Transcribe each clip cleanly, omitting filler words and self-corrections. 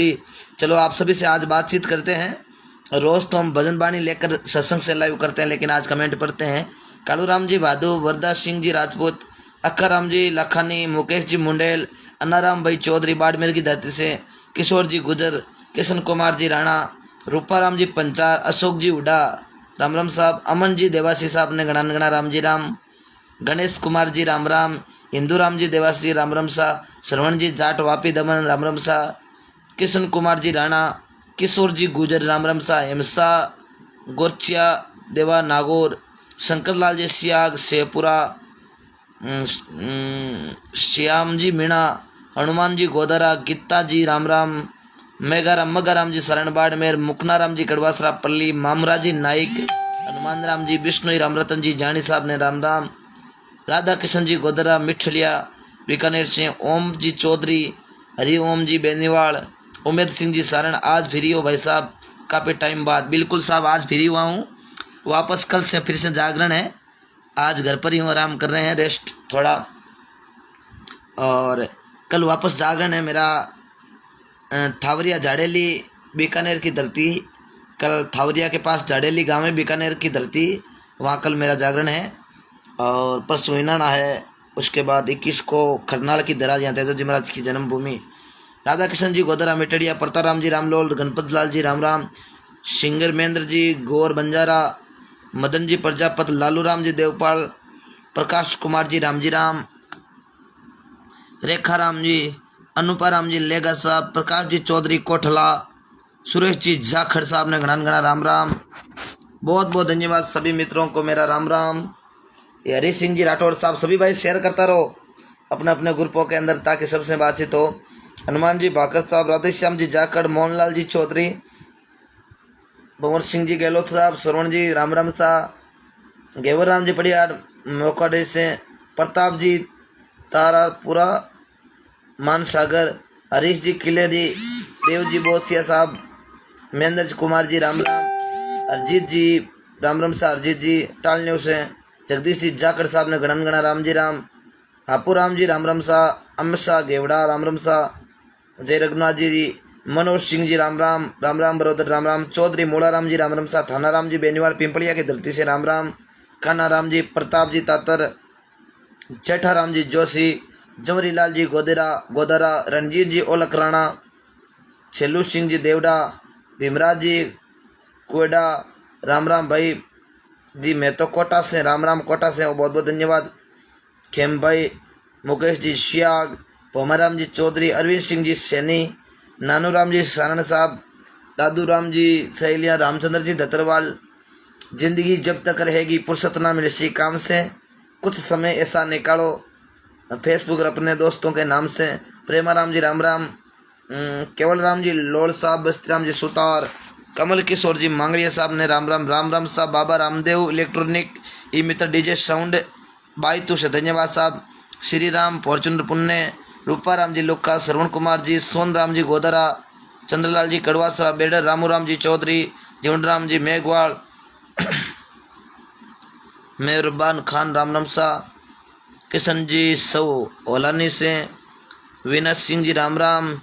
डूडी। चलो आप सभी से आज बातचीत करते हैं। रोज़ तो हम भजन बाणी लेकर सत्संग से लाइव करते हैं, लेकिन आज कमेंट पढ़ते हैं। कालूराम जी भादु, वरदा सिंह जी राजपूत, अक्खाराम जी लखानी, मुकेश जी मुंडेल, अन्नाराम भाई चौधरी बाड़मेर की धरती से, किशोर जी गुजर, किशन कुमार जी राणा, रूपाराम जी पंचार, अशोक जी उडा, राम राम साहब, अमन जी देवासी साहब ने गणा गणा राम जी राम, गणेश कुमार जी राम राम, इंदुराम जी देवासी राम राम सा, श्रवण जी जाट वापी दमन राम राम सा, किशन कुमार जी राणा, किशोर जी गुजर राम राम सा, हिमसा गोरचिया देवा नागौर, शंकरलाल जी सियाग शेपुरा, श्याम जी मीणा, हनुमान जी गोदरा, गीता जी राम राम, मेघाराम मगाराम जी शरण बाड़मेर, मुकनाराम जी कड़वासरा पल्ली, मामरा जी नाइक, हनुमान राम जी बिश्नोई, रामरतन जी जानी साहब ने राम राम, राधा किशन जी गोदरा मिठलिया बीकानेर से, ओम जी चौधरी, हरि ओम जी बेनीवाल, उमेद सिंह जी सारण। आज फ्री हो भाई साहब, काफ़ी टाइम बाद। बिल्कुल साहब आज फ्री हुआ हूँ, वापस कल से फिर से जागरण है। आज घर पर ही हूँ, आराम कर रहे हैं, रेस्ट थोड़ा, और कल वापस जागरण है मेरा। थावरिया झाड़ेली बीकानेर की धरती, कल थावरिया के पास झाड़ेली गांव है बीकानेर की धरती, वहाँ कल मेरा जागरण है। और परसों इनाना है, उसके बाद 21 को खरनाल की दराज यहाँ तेजो जी महाराज की जन्मभूमि। राधा कृष्ण जी गोदरा मिटड़िया, परताराम जी रामलोल, गणपत लाल जी राम राम, सिंगर महेंद्र जी गौर बंजारा, मदन जी प्रजापत, लालू राम जी देवपाल, प्रकाश कुमार जी राम, रेखा राम जी, अनुपा राम जी लेगा साहब, प्रकाश जी चौधरी कोठला, सुरेश जी जाखड़ साहब ने घना घना राम राम। बहुत बहुत धन्यवाद सभी मित्रों को मेरा राम राम। ये हरी सिंह जी राठौर साहब, सभी भाई शेयर करता रहो अपने अपने ग्रुपों के अंदर ताकि सबसे बातचीत हो। हनुमान जी भाकर साहब, राधेश्याम जी जाखड़, मोहनलाल जी चौधरी, भंवर सिंह जी गहलोत साहब, श्रवण जी राम राम साह, घेवर राम जी पड़ियार मोकाडे से, प्रताप जी तारापुरा मानसागर, हरीश जी किलेरी, देव जी बोसिया साहब, महेंद्र कुमार जी राम राम, अरजीत जी राम साह, अरजीत जी टालन्यू से, जगदीश जी जाकर साहब ने गणन गणा राम जी राम, हापू राम जी राम साह, अमित शाह गेवड़ा राम साह, जय रघुनाथ जी, मनोज सिंह जी राम राम बरोदर राम, चौधरी मोड़ा राम जी राम साह, थाना राम जी बेनीवाल पिंपलिया की धरती से राम, कान्हा राम जी, प्रताप जी तातर, जेठा राम जी जोशी, जवरी लाल जी गोदरा, रणजीत जी ओलक राणा, छेलू सिंह जी देवड़ा, भीमराज जी कोयडा राम भाई जी, मैं तो कोटा से राम कोटा से, बहुत बहुत धन्यवाद। खेम भाई, मुकेश जी शियाग, पोमाराम जी चौधरी, अरविंद सिंह जी सैनी, नानू राम जी सारण साहब, दादू राम जी सहेलिया, रामचंद्र जी दतरवाल, जिंदगी जब तक रहेगी फुर्सत ना मिले इसी काम से, कुछ समय ऐसा निकालो फेसबुक अपने दोस्तों के नाम से, प्रेमाराम जी राम, केवल राम जी लोल साहब, बस्ती राम जी सुतार, कमल किशोर जी मांगड़िया साहब ने राम साहब, बाबा रामदेव इलेक्ट्रॉनिक ई मित्र डीजे साउंड बाईतू से धन्यवाद साहब, श्री राम फॉर्चुनर पुण्य, रूपाराम जी लुक्का, श्रवण कुमार जी, सोन राम जी गोदरा, चंद्रलाल जी कड़वासरा बेडर, रामू राम जी चौधरी, जीवन राम जी मेघवाल, मेहरबान खान राम साह, किशन जी सौ ओलानी से, विनय सिंह जी राम,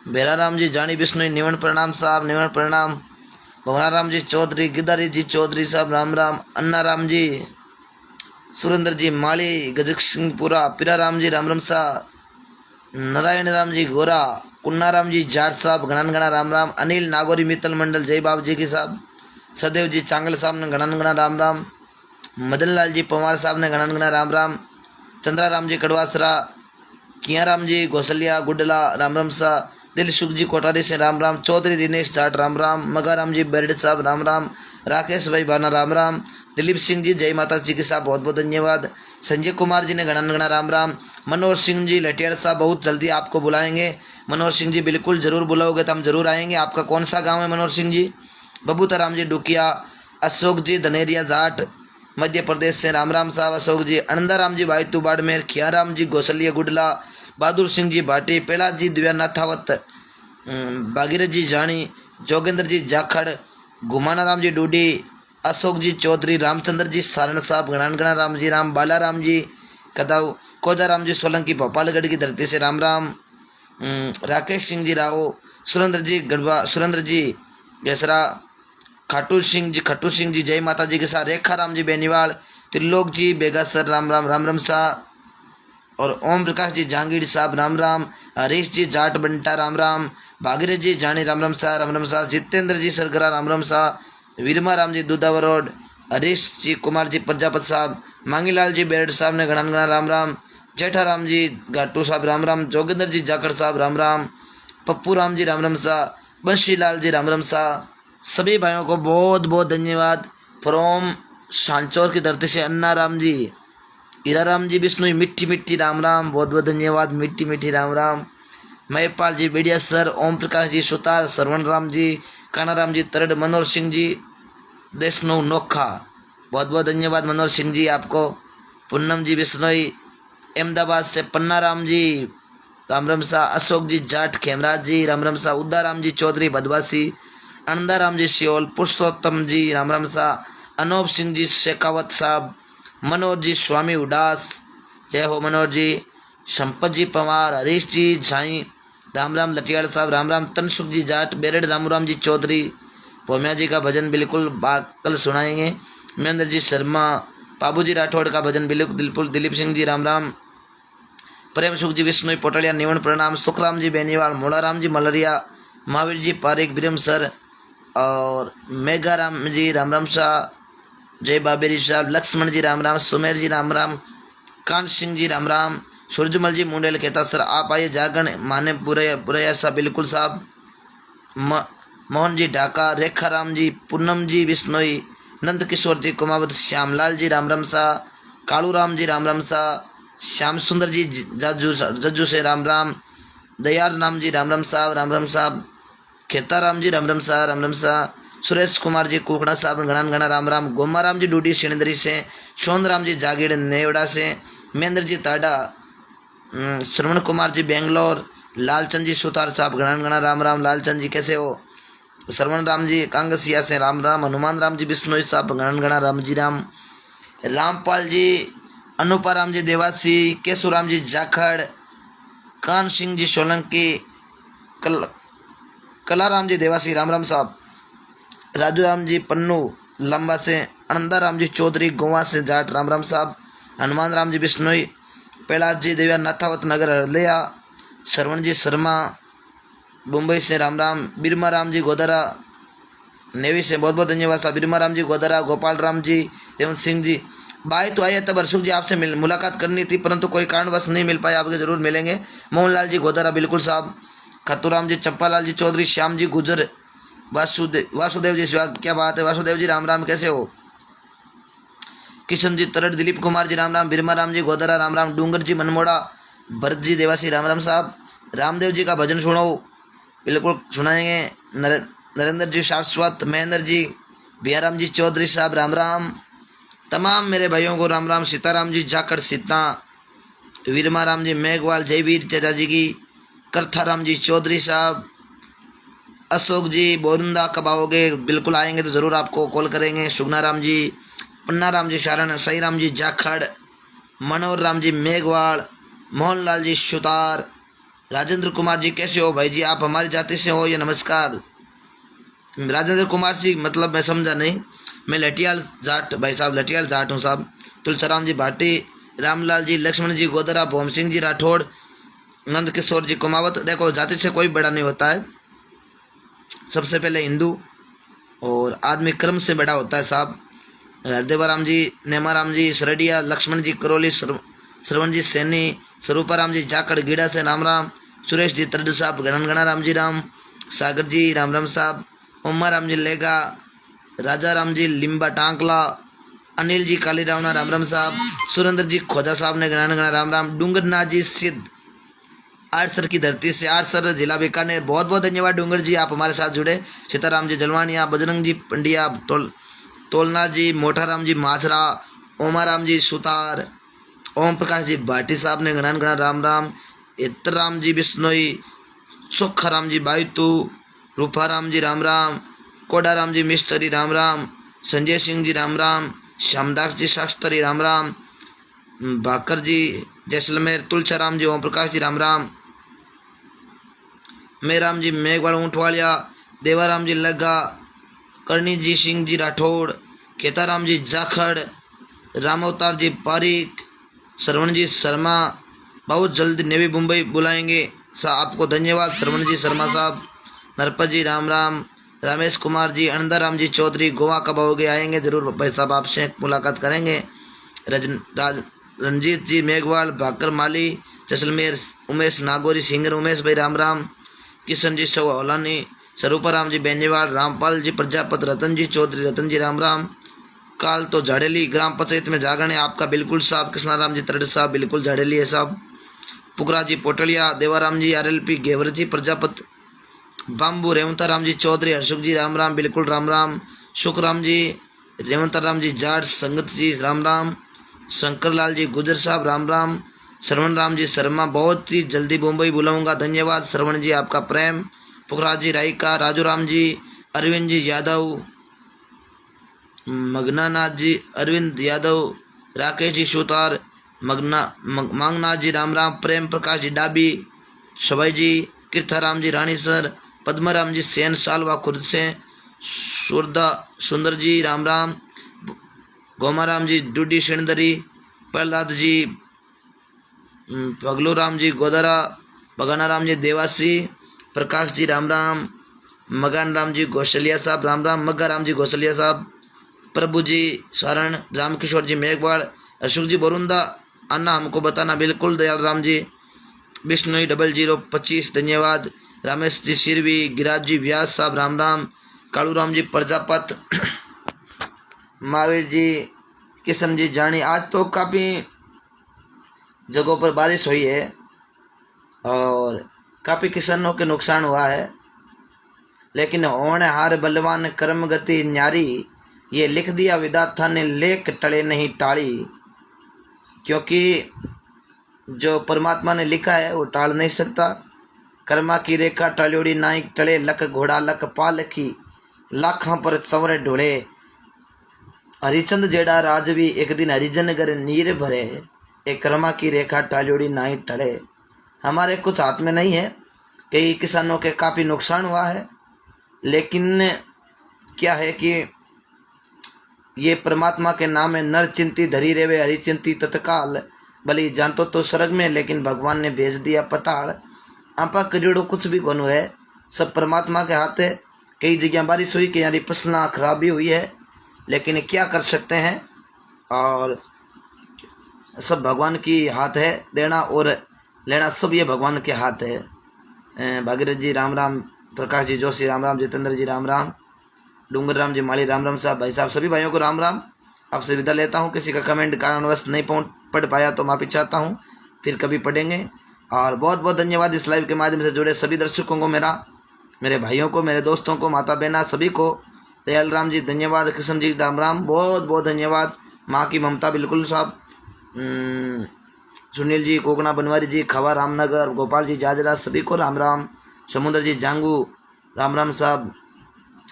बेरा राम जी जानी बिश्नोई निवन प्रणाम साहब, निवन प्रणाम, भवरा राम जी चौधरी, गिदारी जी चौधरी साहब राम, अन्ना राम जी, सुरेंद्र जी माली, गजक सिंहपुरा, पीरा राम जी राम साह, नारायण राम जी गोरा, कुन्ना राम जी जाट साहब गणन गणा राम, अनिल नागौरी मित्तल मंडल जय बाबू जी की साहब, सदैव जी चांगल साहब ने गणन गणा राम, मदन लाल जी पवार साहब ने गणन गणा राम, चंद्रा राम जी कड़वासरा, किया राम जी घोसलिया गुडला राम साह, दिल सुख जी कोठारी से राम, चौधरी दिनेश जाट राम, मगा राम जी बेरड साहब राम, राकेश भाई बाना राम, दिलीप सिंह जी जय माता जी के साहब बहुत बहुत धन्यवाद, संजय कुमार जी ने गणन गणा राम, मनोज सिंह जी लटियार साहब बहुत जल्दी आपको बुलाएंगे। मनोज सिंह जी बिल्कुल जरूर बुलाओगे तो हम जरूर आएंगे। आपका कौन सा गांव है मनोज सिंह जी? बबूता राम जी डुकिया, अशोक जी धनेरिया जाट मध्य प्रदेश से राम साहब, अशोक जी, अनंदा राम जी भाईतू बाड़मेर, खिया राम जी घोसलिया गुडला, बहादुर सिंह जी भाटी, पेला जी दिव्यानाथावत, भागीरथ जी जानी, जोगेंद्र जी जाखड़, घुमाना राम जी डूडी, अशोक जी चौधरी, रामचंद्र जी सारण साहब गणानगणा राम जी राम, बाला राम जी कदाव, कोदा राम जी सोलंकी भोपालगढ़ की धरती से राम, राकेश सिंह जी राव, सुरेंद्र जी गढ़वा, सुरेंद्र जी गेसरा, खाटू सिंह जी जय माता जी के साथ, रेखा राम जी बेनीवाल, त्रिलोक जी बेगासर राम राम, राम राम सा, और ओम प्रकाश जी जहांगीर साहब राम राम, हरीश जी जाट बंटा राम राम, भागीरथ जी जानी राम राम सा, राम राम सा, जितेंद्र जी सरगरा राम राम सा, वीरमा राम जी दूधावर रोड, हरीश जी कुमार जी प्रजापति साहब, मांगीलाल जी बेरड साहब ने घना घना राम राम, जेठा राम जी घाटू साहब राम राम, जोगिंदर जी जाखड़ साहब राम राम, पप्पू राम जी राम राम सा, बंशी लाल जी राम राम सा। सभी भाइयों को बहुत बहुत धन्यवाद। फ्रॉम सांचौर की धरती से अन्ना राम जी, हीरा राम जी विष्णु मिट्टी मिट्टी राम राम, बहुत बहुत धन्यवाद, मिट्टी मिट्टी राम राम। मयपाल जी बेडिया सर, ओम प्रकाश जी सुतार, सरवण राम जी, काना राम जी तरड, मनोहर सिंह जी देशनो नोखा, बहुत बहुत धन्यवाद मनोहर सिंह जी आपको। पूनम जी बिश्नोई अहमदाबाद से, पन्ना राम जी राम राम सा, अशोक जी जाट खेमराज जी राम राम सा, उद्दा राम जी चौधरी बदवासी, अनंदा राम जी सियोल, पुरुषोत्तम जी राम राम सा, अनूप सिंह जी शेखावत साहब, मनोज जी स्वामी उडास, जय हो मनोज जी, संपत जी पवार, हरीश जी झाई राम राम, लटियाल साहब राम राम, तनसुख जी जाट बेरड, रामू जी चौधरी, भोमिया जी का भजन बिल्कुल कल सुनाएंगे, महेंद्र जी शर्मा, बाबू जी राठौड़ का भजन बिल्कुल, दिलीप सिंह जी राम राम, प्रेम सुख जी विष्णु पोटलिया निवन प्रणाम, सुखराम जी बेनीवाल, मोड़ाराम जी मलरिया, महावीर जी पारिक ब्रह्म सर, और मेघा राम जी राम राम शाह, जय बाबेरी साहब, लक्ष्मण जी राम राम, सुमेर जी राम राम, कान सिंह जी राम राम, सूरजमल जी मुंडेल कहता सर आप आइए जागरण माने बुरैया साहब बिल्कुल साहब, मोहन जी ढाका, रेखा राम जी, पूनम जी बिश्नोई, नंद किशोर जी कुमावत, श्यामलाल जी राम राम सा, कालू राम जी राम राम सा, श्याम सुंदर जी जज्जू से राम राम, दयाल राम जी राम राम साहब, खेता राम जी राम राम सा, सुरेश कुमार जी कुकड़ा साहब घना राम राम, गोमा राम जी डूडी सिणदरी से, सोन राम जी जागीड़ नेवड़ा से, महेंद्र जी ताडा, श्रवण कुमार जी बेंगलोर, लालचंद जी सुतार साहब घना राम राम, लालचंद जी कैसे हो, श्रवण राम जी कांगसिया से राम राम, हनुमान राम जी बिश्नोई साहब घना राम जी राम, रामपाल जी, अनुपा राम जी देवासी, केशु राम जी जाखड़, कान सिंह जी सोलंकी, कला राम जी देवासी राम राम साहब, राजू राम जी पन्नू लंबा से, अनंदा राम जी चौधरी गोवा से जाट राम राम साहब, हनुमान राम जी बिश्नोई, कैलाश जी देविया नाथावत नगर हरलिया, श्रवण जी शर्मा मुंबई से राम राम, बिरमा राम जी गोदरा नेवी से बहुत बहुत धन्यवाद साहब, बिरमा राम जी गोदरा, गोपाल राम जी, रेवंत सिंह जी। भाई तो आइए तब हर्षुख जी आपसे मुलाकात करनी थी परंतु कोई कारणवश नहीं मिल पाया, आपके जरूर मिलेंगे। मोहनलाल जी गोदरा बिल्कुल साहब, खतूराम जी, चंपालाल जी चौधरी, श्याम जी गुजर, वासुदेव जी स्वागत, क्या बात है वासुदेव जी राम राम कैसे हो, किशन जी तरट, दिलीप कुमार जी राम राम, बिरमा राम जी गोदरा राम राम, डूंगर जी मनमोड़ा, भरत जी देवासी राम राम साहब, रामदेव जी का भजन सुनो बिल्कुल सुनाएंगे, नरेंद्र जी शाश्वत, महेंद्र जी, बिहाराम जी चौधरी साहब राम राम, तमाम मेरे भाइयों को राम राम, सीताराम जी जाखड़ सीता, वीरमा राम जी मेघवाल, जयवीर चाचा जी की, करथाराम जी चौधरी साहब, अशोक जी बोरुंदा कब आओगे, बिल्कुल आएंगे तो ज़रूर आपको कॉल करेंगे, सुगना राम जी, पन्ना राम जी शारण, सही राम जी जाखड़, मनोहर राम जी मेघवाल, मोहनलाल जी सुतार, राजेंद्र कुमार जी कैसे हो भाई जी, आप हमारी जाति से हो या नमस्कार। राजेंद्र कुमार जी मतलब मैं समझा नहीं, मैं लटियाल जाट भाई साहब, लटियाल जाट हूँ साहब। तुलसीराम जी भाटी, रामलाल जी, लक्ष्मण जी गोदरा, भोम सिंह जी राठौड़, नंद किशोर जी कुमावत। देखो जाति से कोई बड़ा नहीं होता है, सबसे पहले हिंदू और आदमी कर्म से बड़ा होता है साहब। हरदेवा राम जी, नेमा राम जी सरडिया, लक्ष्मण जी करोली, श्रवण जी सैनी, स्वरूपा राम जी जाखड़ गीड़ा से राम राम, सुरेश जी तरड साहब गणा राम जी राम, सागर जी राम राम साहब, उमा राम जी लेगा, राजा राम जी लिम्बा टांकला, अनिल जी काली रावना राम राम साहब, सुरेंद्र जी खोजा साहब ने गणा राम राम, डूंगरनाथ जी सिद्ध आरसर की धरती से, आरसर जिला बीकानेर, बहुत बहुत धन्यवाद डूंगर जी आप हमारे साथ जुड़े। सीताराम जी जलवानिया, बजरंग जी पंडिया, तोलनाथ जी, मोठाराम जी माछरा, ओमाराम जी सुतार, ओम प्रकाश जी भाटी साहब ने गणा राम राम, इतराम जी बिश्नोई, चोखा राम जी बायतू, रूपाराम जी राम राम, कोडाराम जी मिस्त्री राम राम, संजय सिंह जी राम राम, श्यामदास जी शास्त्री राम राम, भाकर जी जैसलमेर, तुलसीराम जी, ओम प्रकाश जी राम राम, मेराम जी मेघवाल ऊंटवालिया, देवाराम जी लग्गा, करणी जी सिंह जी राठौड़, खेताराम जी जाखड़, रामअवतार जी पारिक, श्रवण जी शर्मा। बहुत जल्द नवी मुंबई बुलाएंगे आपको। धन्यवाद श्रवण जी शर्मा साहब। नरपत जी राम राम। रमेश कुमार जी, अनंदाराम जी चौधरी, गोवा कब आओगे? आएंगे जरूर भाई साहब, आपसे मुलाकात करेंगे। रंजीत जी मेघवाल, भाकर माली जैसलमेर, उमेश नागौरी सिंगर उमेश भाई राम राम। किशन जी सवालानी, स्वरूपा राम जी बेंजेवाल, रामपाल जी प्रजापत, रतन जी चौधरी, रतन जी राम राम। काल तो झाड़ेली ग्राम पंचायत में जागरण है आपका बिल्कुल साहब। कृष्णाराम जी तरड़ साहब बिल्कुल झाड़ेली है साहब। पुकरा जी पोटलिया, देवाराम जी आरएलपी, घेवर जी प्रजापत, बाम्बू रेवंता राम जी चौधरी, हर्षुख जी राम राम बिल्कुल राम राम। शुक्राम जी, रेवंता राम जी जाट, संगत जी राम राम। शंकर लाल जी गुजर साहब राम राम। श्रवण राम जी शर्मा, बहुत ही जल्दी मुंबई बुलाऊंगा। धन्यवाद श्रवण जी आपका प्रेम। पुखराज जी रायका, राजू राम जी, अरविंद जी यादव, मगनानाथ जी, अरविंद यादव, राकेश जी सुतार, मांगनाथ जी राम राम। प्रेम प्रकाश जी डाबी, शबाई जी, कीर्थाराम जी रानीसर, पद्मराम जी सेन सालवा खुर्द से, सुंदर जी राम राम। गोमाराम जी डूडी सिणदरी, प्रहलाद जी, पगलू राम जी गोदरा, बगाना राम जी देवासी, प्रकाश जी राम राम। मगान राम जी घोषलिया साहब राम राम। मग्गा राम जी घोषलिया साहब, प्रभु जी सारण, रामकिशोर जी मेघवाड़, अशोक जी बोरुंदा, अन्ना हमको बताना बिल्कुल। दयाल राम जी, विष्णु 0025 धन्यवाद। रामेश जी सिरवी, गिराज जी व्यास साहब राम राम। कालू राम जी प्रजापत, महावीर जी, किशन जी जानी। आज तो काफ़ी जगहों पर बारिश हुई है और काफ़ी किसानों के नुकसान हुआ है, लेकिन होने हार बलवान कर्म गति न्यारी, ये लिख दिया विधाता ने लेख टले नहीं टाली। क्योंकि जो परमात्मा ने लिखा है वो टाल नहीं सकता। कर्मा की रेखा टल्योड़ी नाइक टले, लक घोड़ा लक पाल की, लाखों पर चंवरे ढोले। हरिचंद जेड़ा राजवी, एक दिन हरिजन घर नीर भरे, एक कर्मा की रेखा टाल्योड़ी नाइक टले। हमारे कुछ हाथ में नहीं है। कई किसानों के काफ़ी नुकसान हुआ है, लेकिन क्या है कि ये परमात्मा के नाम है। नर चिंती धरी रेवे हरि चिंती तत्काल, भली जानतो तो स्वर्ग में, लेकिन भगवान ने भेज दिया पताल। आपा करियोड़ो कुछ भी बनो है, सब परमात्मा के हाथ है। कई जगह बारिश हुई, कई यानी फसलें खराब भी हुई है, लेकिन क्या कर सकते हैं। और सब भगवान की हाथ है, देना और लेना सब ये भगवान के हाथ है। भागीरथ जी राम राम, प्रकाश जी जोशी राम राम, जितेंद्र जी राम राम, डूंगर राम जी माली राम राम साहब। भाई साहब सभी भाइयों को राम राम। आपसे विदा लेता हूँ। किसी का कमेंट कारणवश नहीं पढ़ पाया तो माफी चाहता हूँ, फिर कभी पढ़ेंगे। और बहुत बहुत धन्यवाद इस लाइव के माध्यम से जुड़े सभी दर्शकों को, मेरे भाइयों को, मेरे दोस्तों को, माता बहना सभी को। दयाल राम जी धन्यवाद, कृष्ण जी राम राम, बहुत बहुत धन्यवाद। माँ की ममता बिल्कुल साहब, सुनील जी कोकना, बनवारी जी खवा, रामनगर, गोपाल जी जाजरा, सभी को राम राम। समुद्र जी जांगू राम राम साहब,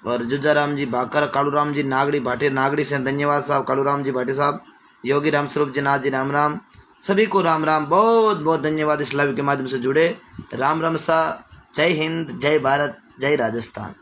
और जुजाराम जी भाकर, कालूराम जी नागड़ी भाटे नागड़ी से धन्यवाद साहब, कालूराम जी भाटे साहब, योगी राम स्वरूप जी नाथ जी राम राम, सभी को राम राम, बहुत बहुत धन्यवाद इस लाइव के माध्यम से जुड़े। राम राम सा, जय हिंद, जय भारत, जय राजस्थान।